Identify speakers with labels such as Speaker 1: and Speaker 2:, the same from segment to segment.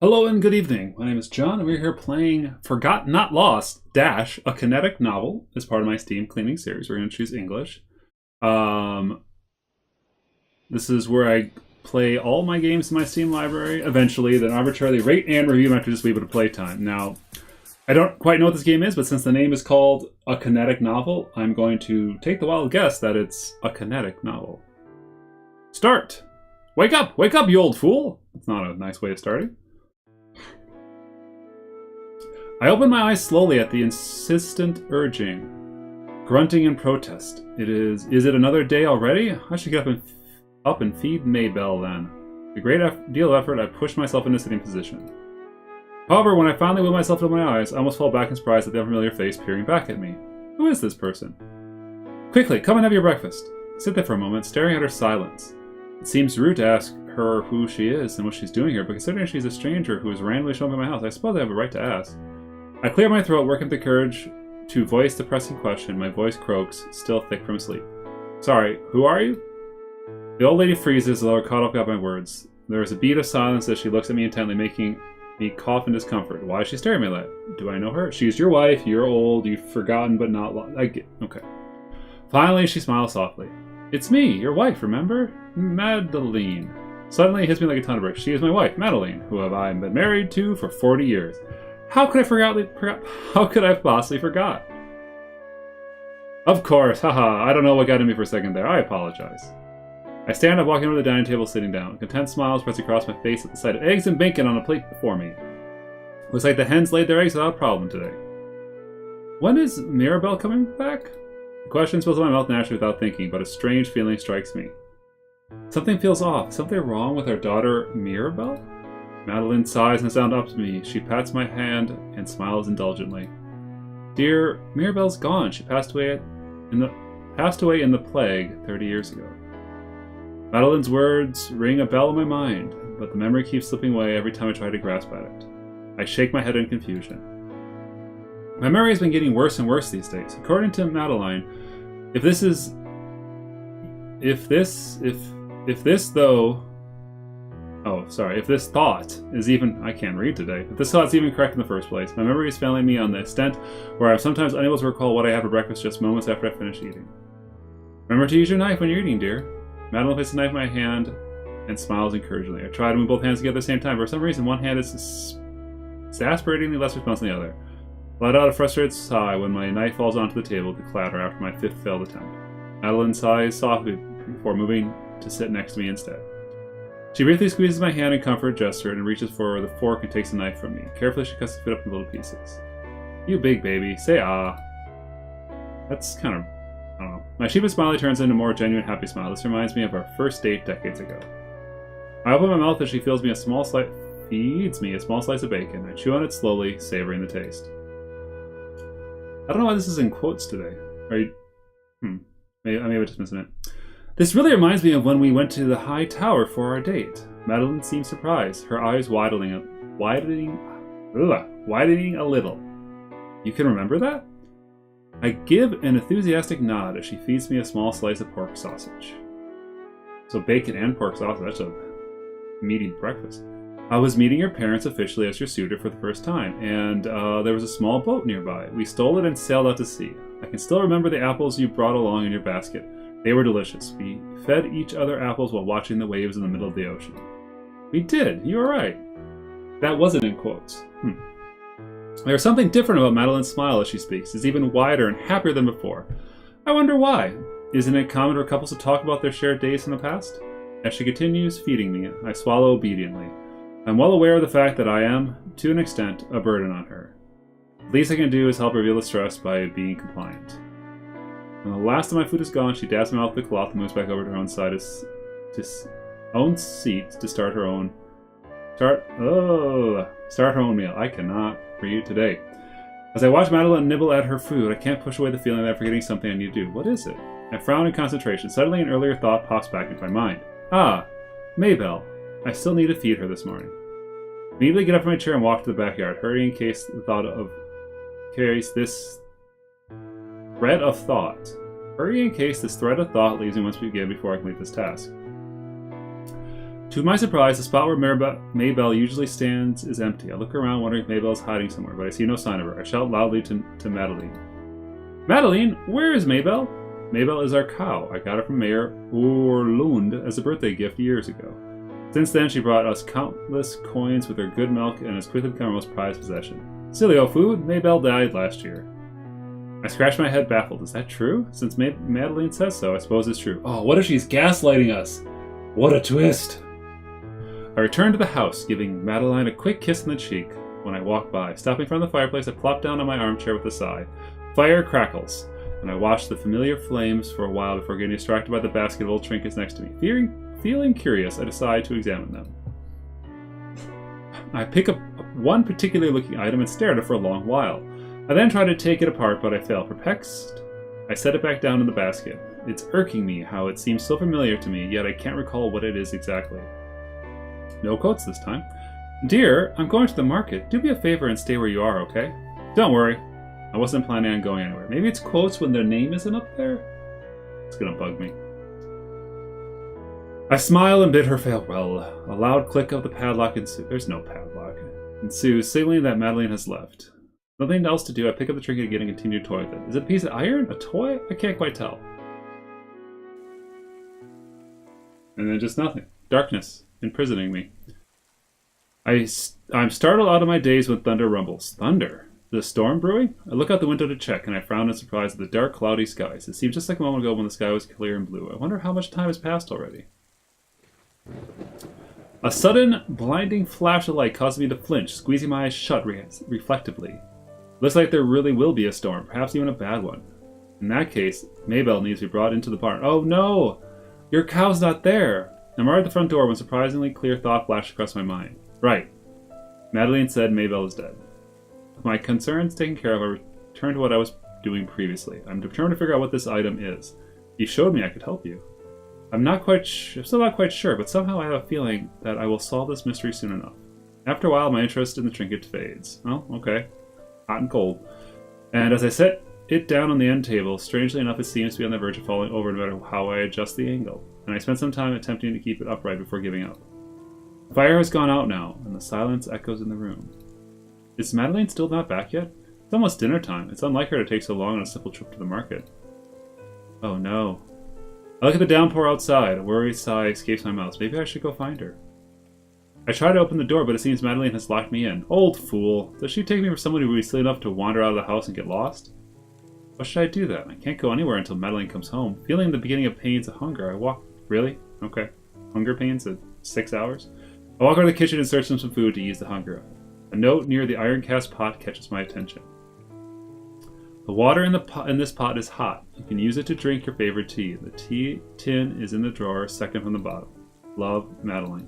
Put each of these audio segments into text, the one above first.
Speaker 1: Hello and good evening. My name is John, and we're here playing Forgot Not Lost Dash, a Kinetic novel as part of my Steam cleaning series. We're going to choose English. This is where I play all my games in my Steam library, eventually, then arbitrarily rate and review them after just leave it a playtime. Now, I don't quite know what this game is, but since the name is called a Kinetic novel, I'm going to take the wild guess that it's a Kinetic novel. Start! Wake up! Wake up, you old fool! That's not a nice way of starting. I open my eyes slowly at the insistent urging, grunting in protest. Is it another day already? I should get up and feed Maybelle then. With a great deal of effort, I push myself into sitting position. However, when I finally will myself to my eyes, I almost fall back in surprise at the unfamiliar face peering back at me. Who is this person? Quickly, come and have your breakfast. I sit there for a moment, staring at her silence. It seems rude to ask her who she is and what she's doing here, but considering she's a stranger who has randomly shown up at my house, I suppose I have a right to ask. I clear my throat, working up the courage to voice the pressing question. My voice croaks, still thick from sleep. Sorry, who are you? The old lady freezes, though her caught up at my words. There is a beat of silence as she looks at me intently, making me cough in discomfort. Why is she staring at me like that? Do I know her? She's your wife, you're old, you've forgotten but not lost. Okay. Finally, she smiles softly. It's me, your wife, remember? Madeline. Suddenly, it hits me like a ton of bricks. She is my wife, Madeline, who have I been married to for 40 years. How could I possibly forgot? Of course, haha, I don't know what got in me for a second there. I apologize. I stand up, walking over to the dining table, sitting down. Content smile spreads across my face at the sight of eggs and bacon on a plate before me. Looks like the hens laid their eggs without problem today. When is Mirabelle coming back? The question spills in my mouth naturally without thinking, but a strange feeling strikes me. Something feels off. Something wrong with our daughter, Mirabelle? Madeline sighs and sounds up to me. She pats my hand and smiles indulgently. Dear, Mirabelle's gone. She passed away in the plague 30 years ago. Madeline's words ring a bell in my mind, but the memory keeps slipping away every time I try to grasp at it. I shake my head in confusion. My memory has been getting worse and worse these days. According to Madeline, if this thought is even, I can't read today, if this thought's even correct in the first place, my memory is failing me on the extent where I'm sometimes unable to recall what I had for breakfast just moments after I finish eating. Remember to use your knife when you're eating, dear. Madeline places a knife in my hand and smiles encouragingly. I try to move both hands together at the same time. For some reason, one hand is exasperatingly less responsive than the other. I let out a frustrated sigh when my knife falls onto the table to clatter after my fifth failed attempt. Madeline sighs softly before moving to sit next to me instead. She briefly squeezes my hand in comfort gesture and reaches for the fork and takes the knife from me. Carefully, she cuts the food up in little pieces. You big baby, say ah. That's kind of, I don't know. My sheepish smile turns into a more genuine happy smile. This reminds me of our first date decades ago. I open my mouth as she feeds me a small slice of bacon. I chew on it slowly, savoring the taste. I don't know why this is in quotes today. Are you? Maybe I just missing it. This really reminds me of when we went to the high tower for our date. Madeline seemed surprised, her eyes widening a little. You can remember that? I give an enthusiastic nod as she feeds me a small slice of pork sausage. So bacon and pork sausage, that's a meaty breakfast. I was meeting your parents officially as your suitor for the first time, and there was a small boat nearby. We stole it and sailed out to sea. I can still remember the apples you brought along in your basket. They were delicious. We fed each other apples while watching the waves in the middle of the ocean. We did. You were right. That wasn't in quotes. There's something different about Madeline's smile as she speaks. It's even wider and happier than before. I wonder why. Isn't it common for couples to talk about their shared days in the past? As she continues feeding me, I swallow obediently. I'm well aware of the fact that I am, to an extent, a burden on her. The least I can do is help reveal the stress by being compliant. When the last of my food is gone, she dabs my mouth with the cloth and moves back over to her own seat to start her own meal. I cannot read today. As I watch Madeline nibble at her food, I can't push away the feeling that I'm forgetting something I need to do. What is it? I frown in concentration. Suddenly, an earlier thought pops back into my mind. Ah, Maybelle. I still need to feed her this morning. I immediately get up from my chair and walk to the backyard, hurrying in case this thread of thought leaves me once we begin before I complete this task. To my surprise, the spot where Maybell usually stands is empty. I look around wondering if Maybell is hiding somewhere, but I see no sign of her. I shout loudly to Madeline. Madeline, where is Maybell? Maybell is our cow. I got her from Mayor Orlund as a birthday gift years ago. Since then, she brought us countless coins with her good milk and has quickly become our most prized possession. Silly old food, Maybell died last year. I scratch my head baffled. Is that true? Since Madeline says so, I suppose it's true. Oh, what if she's gaslighting us? What a twist! I return to the house, giving Madeline a quick kiss on the cheek when I walk by. Stopping in front of the fireplace, I plop down on my armchair with a sigh. Fire crackles, and I watch the familiar flames for a while before getting distracted by the basket of old trinkets next to me. Feeling curious, I decide to examine them. I pick up one particular looking item and stare at it for a long while. I then try to take it apart, but I fail. Perplexed, I set it back down in the basket. It's irking me how it seems so familiar to me, yet I can't recall what it is exactly. No quotes this time. Dear, I'm going to the market. Do me a favor and stay where you are, okay? Don't worry. I wasn't planning on going anywhere. Maybe it's quotes when their name isn't up there? It's gonna bug me. I smile and bid her farewell. A loud click of the padlock ensues. There's no padlock. Ensues, signaling that Madeline has left. Nothing else to do. I pick up the trinket again and continue to toy with it. Is it a piece of iron? A toy? I can't quite tell. And then just nothing. Darkness, imprisoning me. I'm startled out of my daze when thunder rumbles. Thunder? The storm brewing? I look out the window to check, and I frown in surprise at the dark, cloudy skies. It seems just like a moment ago when the sky was clear and blue. I wonder how much time has passed already. A sudden, blinding flash of light causes me to flinch, squeezing my eyes shut reflectively. Looks like there really will be a storm, perhaps even a bad one. In that case, Maybell needs to be brought into the barn. Oh no! Your cow's not there! I'm right at the front door when a surprisingly clear thought flashed across my mind. Right. Madeline said Maybell is dead. With my concerns taken care of, I returned to what I was doing previously. I'm determined to figure out what this item is. You showed me I could help you. I'm still not quite sure, but somehow I have a feeling that I will solve this mystery soon enough. After a while, my interest in the trinket fades. Oh, okay. Hot and cold. And as I set it down on the end table, strangely enough, it seems to be on the verge of falling over no matter how I adjust the angle. And I spent some time attempting to keep it upright before giving up. The fire has gone out now, and the silence echoes in the room. Is Madeline still not back yet? It's almost dinner time. It's unlike her to take so long on a simple trip to the market. Oh no. I look at the downpour outside. A worried sigh escapes my mouth. Maybe I should go find her. I try to open the door, but it seems Madeline has locked me in. Old fool. Does she take me for someone who would be silly enough to wander out of the house and get lost? Why should I do that? I can't go anywhere until Madeline comes home. Feeling the beginning of pains of hunger, I walk... Really? Okay. Hunger pains at 6 hours? I walk over to the kitchen and search for some food to ease the hunger. A note near the iron cast pot catches my attention. The water in this pot is hot. You can use it to drink your favorite tea. The tea tin is in the drawer, second from the bottom. Love, Madeline.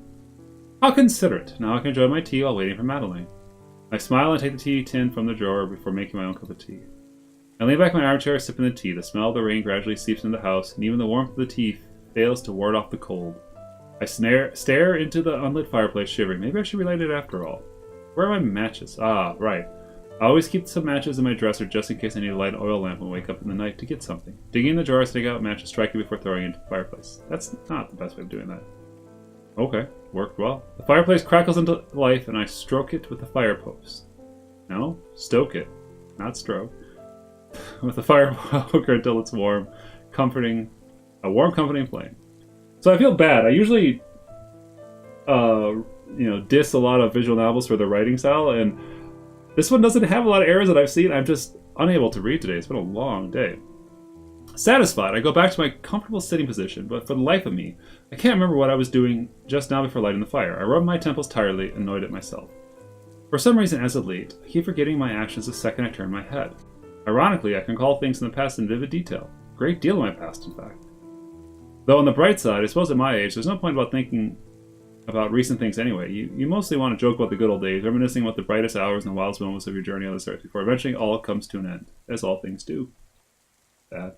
Speaker 1: How considerate. Now I can enjoy my tea while waiting for Madeline. I smile and take the tea tin from the drawer before making my own cup of tea. I lean back in my armchair, sipping the tea. The smell of the rain gradually seeps into the house, and even the warmth of the tea fails to ward off the cold. I stare into the unlit fireplace, shivering. Maybe I should relight it after all. Where are my matches? Ah, right. I always keep some matches in my dresser just in case I need to light an oil lamp and wake up in the night to get something. Digging in the drawer, I take out matches, striking before throwing it into the fireplace. That's not the best way of doing that. Okay, worked well. The fireplace crackles into life, and I stroke it with the fire post. No, stoke it, not stroke. With the fire poker until it's warm, comforting flame. So I feel bad. I usually, diss a lot of visual novels for their writing style, and this one doesn't have a lot of errors that I've seen. I'm just unable to read today. It's been a long day. Satisfied, I go back to my comfortable sitting position, but for the life of me, I can't remember what I was doing just now before lighting the fire. I rub my temples tiredly, annoyed at myself. For some reason, as of late, I keep forgetting my actions the second I turn my head. Ironically, I can recall things in the past in vivid detail. A great deal of my past, in fact. Though on the bright side, I suppose at my age, there's no point about thinking about recent things anyway. You mostly want to joke about the good old days, reminiscing about the brightest hours and the wildest moments of your journey on this earth before eventually all comes to an end, as all things do. Sad.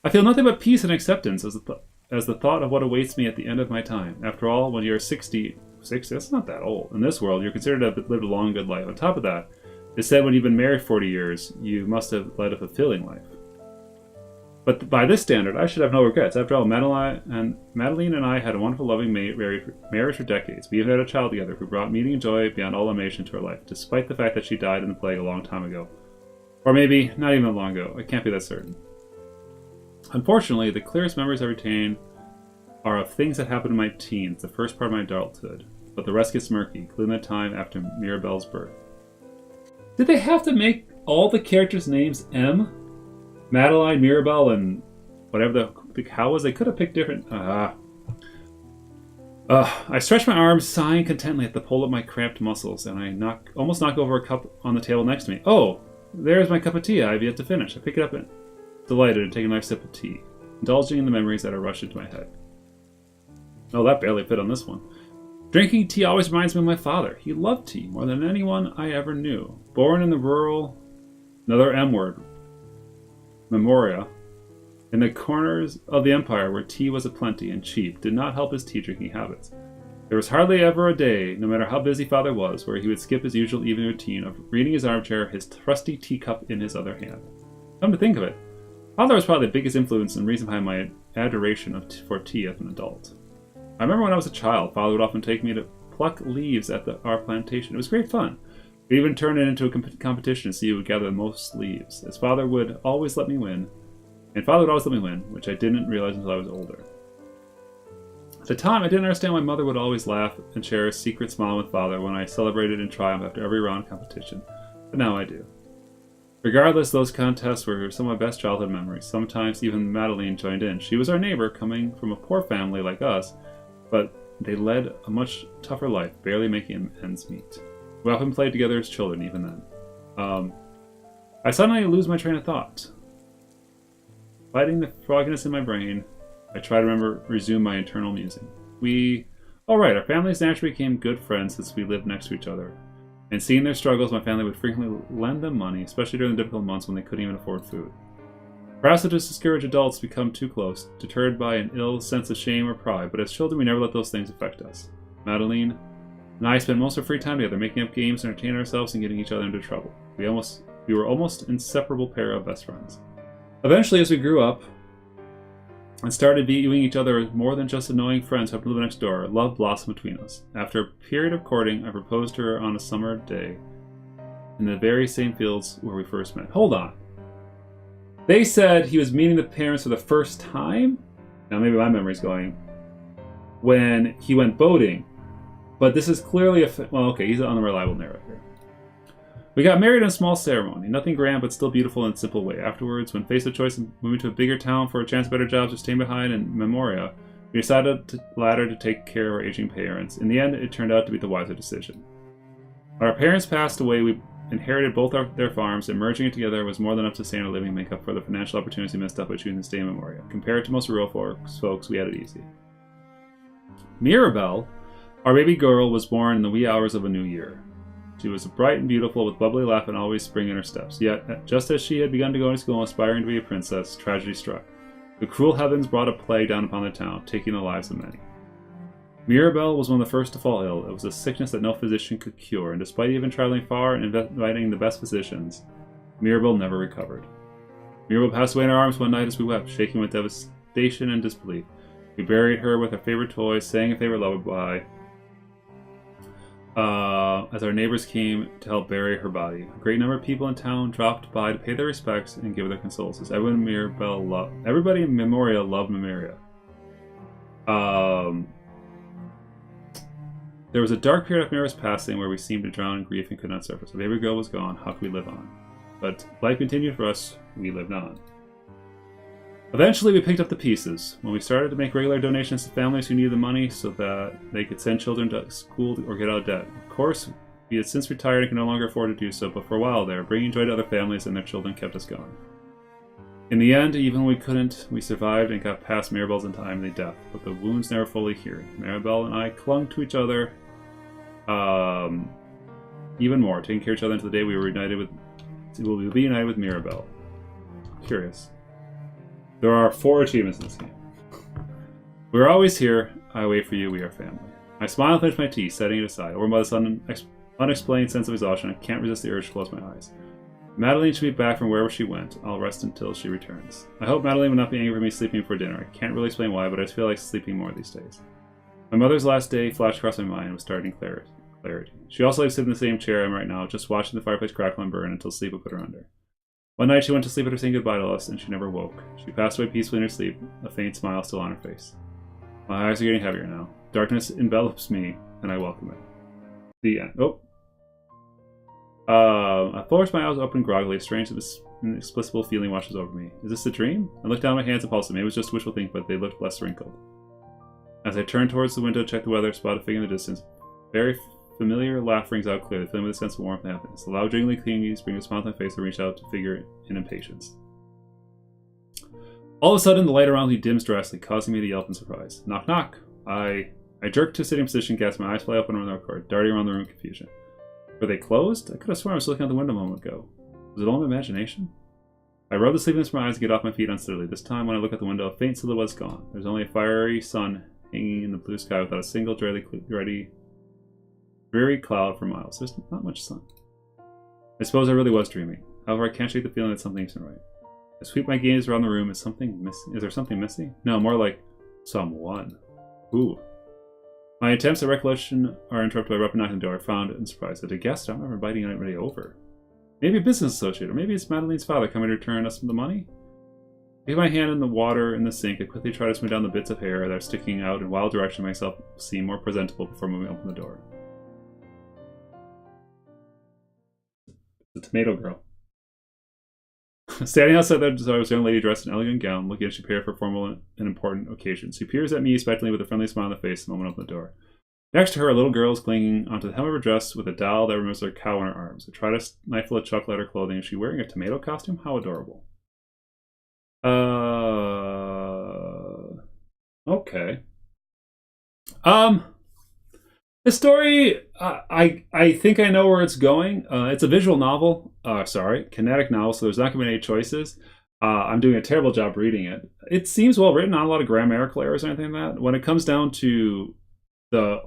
Speaker 1: I feel nothing but peace and acceptance as the thought of what awaits me at the end of my time. After all, when you're 60, that's not that old. In this world, you're considered to have lived a long, good life. On top of that, it's said when you've been married 40 years, you must have led a fulfilling life. But by this standard, I should have no regrets. After all, Madeline and I had a wonderful, loving marriage for decades. We even had a child together who brought meaning and joy beyond all imagination to our life, despite the fact that she died in the plague a long time ago. Or maybe not even that long ago. I can't be that certain. Unfortunately, the clearest memories I retain are of things that happened in my teens, the first part of my adulthood. But the rest gets murky, including the time after Mirabelle's birth. Did they have to make all the characters' names M? Madeline, Mirabelle, and whatever the cow was? They could have picked different... I stretch my arms, sighing contently at the pull of my cramped muscles, and I almost knock over a cup on the table next to me. Oh, there's my cup of tea I've yet to finish. I pick it up and delighted and take a nice sip of tea, indulging in the memories that are rushed into my head. Oh, that barely fit on this one. Drinking tea always reminds me of my father. He loved tea more than anyone I ever knew. Born in the rural... Another M word. Memoria, in the corners of the empire where tea was aplenty and cheap, did not help his tea drinking habits. There was hardly ever a day, no matter how busy father was, where he would skip his usual evening routine of reading his armchair, his trusty teacup in his other hand. Come to think of it, father was probably the biggest influence and reason behind my adoration for tea as an adult. I remember when I was a child, father would often take me to pluck leaves at our plantation. It was great fun. We even turned it into a competition to see who would gather the most leaves, as father would always let me win, which I didn't realize until I was older. At the time, I didn't understand why mother would always laugh and share a secret smile with father when I celebrated in triumph after every round of competition, but now I do. Regardless, those contests were some of my best childhood memories. Sometimes even Madeline joined in. She was our neighbor, coming from a poor family like us, but they led a much tougher life, barely making ends meet. We often played together as children, even then. I suddenly lose my train of thought. Fighting the fogginess in my brain, I try to resume my internal musing. Our families naturally became good friends since we lived next to each other. And seeing their struggles, my family would frequently lend them money, especially during the difficult months when they couldn't even afford food. Perhaps it just discouraged adults to become too close, deterred by an ill sense of shame or pride, but as children we never let those things affect us. Madeline and I spent most of our free time together, making up games, entertaining ourselves, and getting each other into trouble. We were almost inseparable pair of best friends. Eventually, as we grew up and started viewing each other as more than just annoying friends who happened to live next door, love blossomed between us. After a period of courting, I proposed to her on a summer day in the very same fields where we first met. Hold on. They said he was meeting the parents for the first time? Now maybe my memory's going. When he went boating. But this is clearly he's an unreliable narrative here. We got married in a small ceremony, nothing grand but still beautiful in a simple way. Afterwards, when faced with the choice of moving to a bigger town for a chance at better jobs or staying behind in Memoria, we decided the latter to take care of our aging parents. In the end, it turned out to be the wiser decision. When our parents passed away, we inherited both their farms, and merging it together was more than enough to sustain our living and make up for the financial opportunities we missed out by choosing to stay in Memoria. Compared to most rural folks, we had it easy. Mirabelle, our baby girl, was born in the wee hours of a new year. She was bright and beautiful, with bubbly laugh and always spring in her steps. Yet, just as she had begun to go to school, aspiring to be a princess, tragedy struck. The cruel heavens brought a plague down upon the town, taking the lives of many. Mirabelle was one of the first to fall ill. It was a sickness that no physician could cure, and despite even traveling far and inviting the best physicians, Mirabelle never recovered. Mirabelle passed away in our arms one night as we wept, shaking with devastation and disbelief. We buried her with our favorite toys, sang a favorite lullaby, as our neighbors came to help bury her body. A great number of people in town dropped by to pay their respects and give their condolences. Everybody in Memoria loved Memoria. There was a dark period after Mira's passing where we seemed to drown in grief and could not surface. Our baby girl was gone. How could we live on? But life continued for us. We lived on. Eventually, we picked up the pieces. When we started to make regular donations to families who needed the money so that they could send children to school or get out of debt. Of course, we had since retired and could no longer afford to do so, but for a while there, bringing joy to other families and their children kept us going. In the end, even when we couldn't, we survived and got past Mirabelle's untimely death, but the wounds never fully healed. Mirabelle and I clung to each other even more, taking care of each other until the day we were will be united with Mirabelle. Curious. There are 4 achievements in this game. We're always here. I wait for you. We are family. I smile and finish my tea, setting it aside. Overwhelmed by this unexplained sense of exhaustion, I can't resist the urge to close my eyes. Madeline should be back from wherever she went. I'll rest until she returns. I hope Madeline will not be angry with me sleeping before dinner. I can't really explain why, but I just feel like sleeping more these days. My mother's last day flashed across my mind and was starting clarity. She also likes to sit in the same chair I'm right now, just watching the fireplace crackle and burn until sleep would put her under. One night she went to sleep after saying goodbye to us, and she never woke. She passed away peacefully in her sleep, a faint smile still on her face. My eyes are getting heavier now. Darkness envelops me, and I welcome it. The end. Oh. I force my eyes open groggily. A strange, inexplicable feeling washes over me. Is this a dream? I looked down at my hands impulsively. Maybe it was just wishful thinking, but they looked less wrinkled. As I turned towards the window to check the weather, spot a figure in the distance. Very familiar laugh rings out clearly, filling with a sense of warmth and happiness. The loud jingling clingies bring a smile to my face and reach out to figure in impatience. All of a sudden, the light around me dims drastically, causing me to yelp in surprise. Knock, knock. I jerked to a sitting position, cast my eyes fly up and around the court, darting around the room in confusion. Were they closed? I could have sworn I was looking out the window a moment ago. Was it all my imagination? I rubbed the sleepiness from my eyes and get off my feet unsteadily. This time, when I look at the window, a faint silhouette is gone. There's only a fiery sun hanging in the blue sky without a single dreary cloud for miles. There's not much sun. I suppose I really was dreaming. However, I can't shake the feeling that something isn't right. I sweep my gaze around the room. Is there something missing? No, more like someone. Ooh. My attempts at recollection are interrupted by a rapid knocking on the door. I found it in surprise. At a guest, I don't remember inviting anybody over. Maybe a business associate, or maybe it's Madeline's father coming to return us the money? I get my hand in the water in the sink. I quickly try to smooth down the bits of hair that are sticking out in wild direction to make myself seem more presentable before moving open the door. The tomato girl. Standing outside the door was a young lady dressed in an elegant gown, looking as she prepared for formal and important occasions. She peers at me expectantly with a friendly smile on her face the moment I open the door. Next to her, a little girl is clinging onto the hem of her dress with a doll that resembles her cow in her arms. I try to stifle a chuckle at her clothing. Is she wearing a tomato costume? How adorable. Okay. The story, I think I know where it's going. It's a visual novel. Kinetic novel, so there's not going to be any choices. I'm doing a terrible job reading it. It seems well written, not a lot of grammatical errors or anything like that. When it comes down to the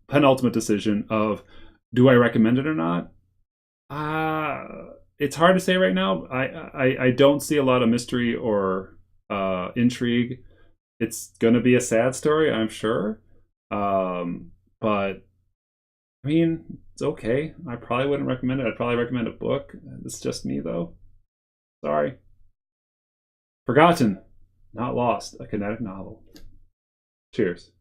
Speaker 1: penultimate decision of do I recommend it or not, it's hard to say right now. I don't see a lot of mystery or intrigue. It's going to be a sad story, I'm sure. But I mean, it's okay. I probably wouldn't recommend it. I'd probably recommend a book. It's just me, though. Sorry. Forgotten, Not Lost, a Kinetic novel. Cheers.